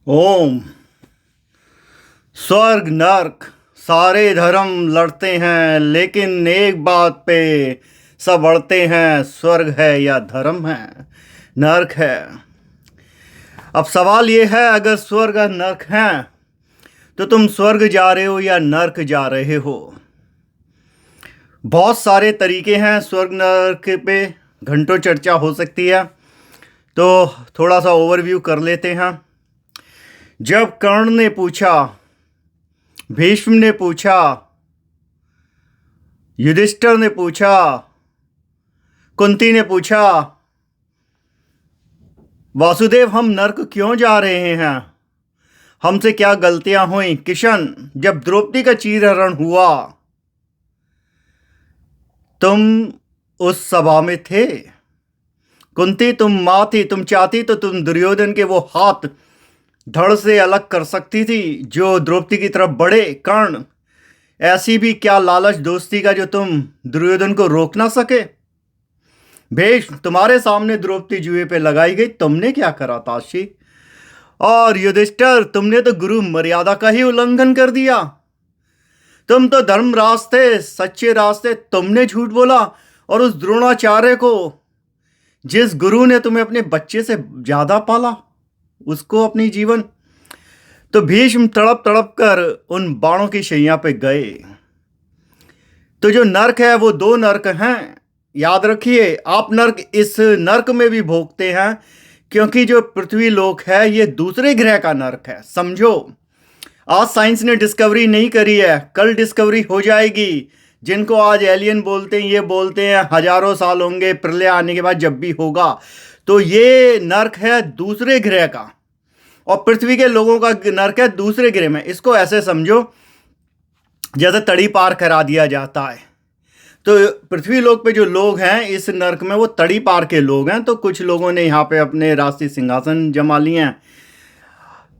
ओम। स्वर्ग नर्क सारे धर्म लड़ते हैं, लेकिन एक बात पे सब अड़ते हैं, स्वर्ग है या धर्म है, नर्क है। अब सवाल ये है, अगर स्वर्ग और नर्क हैं तो तुम स्वर्ग जा रहे हो या नर्क जा रहे हो? बहुत सारे तरीके हैं स्वर्ग नर्क पे, घंटों चर्चा हो सकती है। तो थोड़ा सा ओवरव्यू कर लेते हैं। जब कर्ण ने पूछा, भीष्म ने पूछा, युधिष्ठिर ने पूछा, कुंती ने पूछा, वासुदेव हम नर्क क्यों जा रहे हैं, हमसे क्या गलतियां हुई? किशन, जब द्रौपदी का चीरहरण हुआ तुम उस सभा में थे। कुंती, तुम मां थी, तुम चाहती तो तुम दुर्योधन के वो हाथ धड़ से अलग कर सकती थी जो द्रौपदी की तरफ बढ़े। कर्ण, ऐसी भी क्या लालच दोस्ती का जो तुम दुर्योधन को रोक ना सके। भीष्म, तुम्हारे सामने द्रौपदी जुए पे लगाई गई, तुमने क्या करा ताशी? और युधिष्ठिर, तुमने तो गुरु मर्यादा का ही उल्लंघन कर दिया। तुम तो धर्म रास्ते, सच्चे रास्ते, तुमने झूठ बोला। और उस द्रोणाचार्य को, जिस गुरु ने तुम्हें अपने बच्चे से ज्यादा पाला, उसको अपनी जीवन। तो भीष्म तड़प तड़प कर उन बाणों की शैया पे गए। तो जो नर्क है वो दो नर्क हैं, याद रखिए। आप नर्क इस नर्क में भी भोगते हैं, क्योंकि जो पृथ्वी लोक है ये दूसरे ग्रह का नर्क है, समझो। आज साइंस ने डिस्कवरी नहीं करी है, कल डिस्कवरी हो जाएगी। जिनको आज एलियन बोलते हैं, ये बोलते हैं हजारों साल होंगे प्रलय आने के बाद, जब भी होगा। तो ये नर्क है दूसरे ग्रह का, और पृथ्वी के लोगों का नर्क है दूसरे ग्रह में। इसको ऐसे समझो जैसे तड़ी पार करा दिया जाता है। तो पृथ्वी लोक पे जो लोग हैं इस नर्क में, वो तड़ी पार के लोग हैं। तो कुछ लोगों ने यहाँ पे अपने राष्ट्रीय सिंहासन जमा लिए हैं।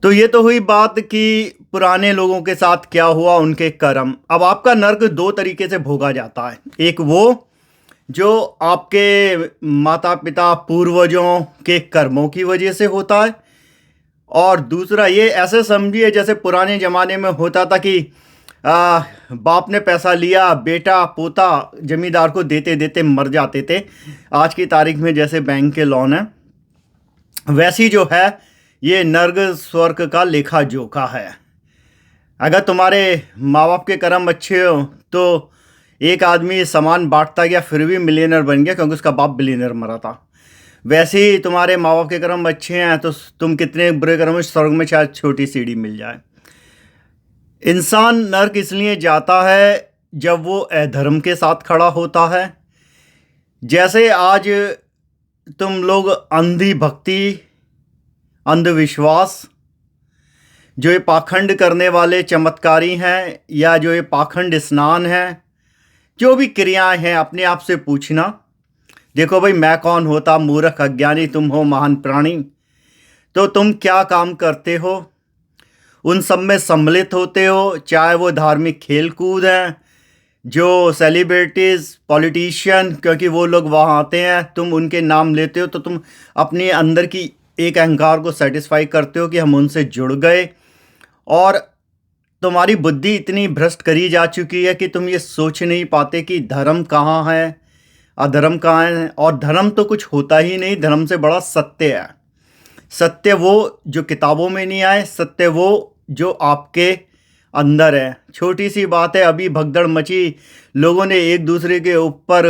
तो ये तो हुई बात कि पुराने लोगों के साथ क्या हुआ, उनके कर्म। अब आपका नर्क दो तरीके से भोगा जाता है। एक वो जो आपके माता पिता पूर्वजों के कर्मों की वजह से होता है, और दूसरा ये ऐसे समझिए जैसे पुराने ज़माने में होता था कि बाप ने पैसा लिया, बेटा पोता जमींदार को देते देते मर जाते थे। आज की तारीख में जैसे बैंक के लोन है, वैसी जो है ये नर्क स्वर्ग का लेखा जोखा है। अगर तुम्हारे माँ बाप के कर्म अच्छे हो तो एक आदमी सामान बांटता गया, फिर भी मिलियनर बन गया, क्योंकि उसका बाप बिलियनर मरा था। वैसे ही तुम्हारे माँ बाप के कर्म अच्छे हैं तो तुम कितने बुरे कर्म में स्वर्ग में शायद छोटी सीढ़ी मिल जाए। इंसान नर्क इसलिए जाता है जब वो अधर्म के साथ खड़ा होता है। जैसे आज तुम लोग अंधी भक्ति, अंधविश्वास, जो ये पाखंड करने वाले चमत्कारी हैं, या जो ये पाखंड स्नान है, जो भी क्रियाएं हैं, अपने आप से पूछना। देखो भाई, मैं कौन होता मूर्ख अज्ञानी, तुम हो महान प्राणी। तो तुम क्या काम करते हो, उन सब में सम्मिलित होते हो, चाहे वो धार्मिक खेल कूद हैं, जो सेलिब्रिटीज़, पॉलिटिशियन, क्योंकि वो लोग वहाँ आते हैं, तुम उनके नाम लेते हो तो तुम अपने अंदर की एक अहंकार को सेटिस्फाई करते हो कि हम उनसे जुड़ गए। और तुम्हारी बुद्धि इतनी भ्रष्ट करी जा चुकी है कि तुम ये सोच नहीं पाते कि धर्म कहाँ है, अधर्म कहाँ है। और धर्म तो कुछ होता ही नहीं, धर्म से बड़ा सत्य है। सत्य वो जो किताबों में नहीं आए, सत्य वो जो आपके अंदर है। छोटी सी बात है, अभी भगदड़ मची, लोगों ने एक दूसरे के ऊपर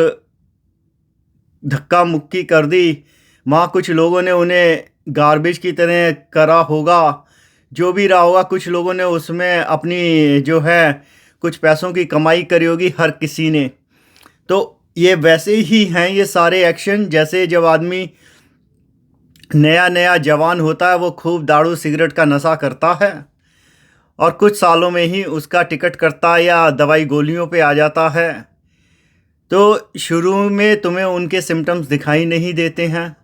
धक्का मुक्की कर दी। वहाँ कुछ लोगों ने उन्हें गार्बेज की तरह करा होगा, जो भी रहा होगा। कुछ लोगों ने उसमें अपनी जो है कुछ पैसों की कमाई करी होगी, हर किसी ने। तो ये वैसे ही हैं ये सारे एक्शन, जैसे जब आदमी नया नया जवान होता है, वो खूब दारू सिगरेट का नशा करता है, और कुछ सालों में ही उसका टिकट करता है या दवाई गोलियों पे आ जाता है। तो शुरू में तुम्हें उनके सिम्टम्स दिखाई नहीं देते हैं,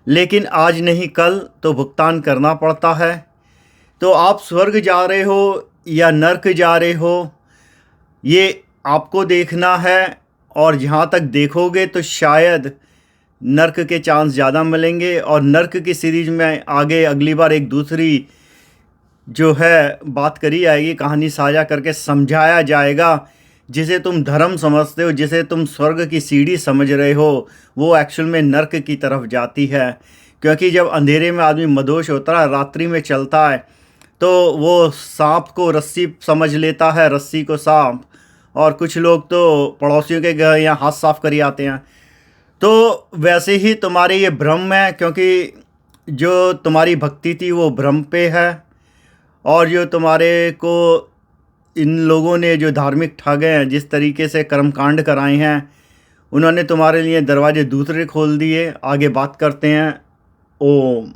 लेकिन आज नहीं कल तो भुगतान करना पड़ता है। तो आप स्वर्ग जा रहे हो या नर्क जा रहे हो, ये आपको देखना है। और जहाँ तक देखोगे तो शायद नर्क के चांस ज़्यादा मिलेंगे। और नर्क की सीरीज में आगे अगली बार एक दूसरी जो है बात करी जाएगी, कहानी साझा करके समझाया जाएगा। जिसे तुम धर्म समझते हो, जिसे तुम स्वर्ग की सीढ़ी समझ रहे हो, वो एक्चुअल में नर्क की तरफ जाती है। क्योंकि जब अंधेरे में आदमी मदहोश होता है, रात्रि में चलता है, तो वो सांप को रस्सी समझ लेता है, रस्सी को सांप। और कुछ लोग तो पड़ोसियों के घर यहाँ हाथ साफ कर आते हैं। तो वैसे ही तुम्हारे ये भ्रम है, क्योंकि जो तुम्हारी भक्ति थी वो भ्रम पे है। और जो तुम्हारे को इन लोगों ने जो धार्मिक ठग हैं, जिस तरीके से कर्मकांड कराए हैं, उन्होंने तुम्हारे लिए दरवाजे दूसरे खोल दिए। आगे बात करते हैं। ओम।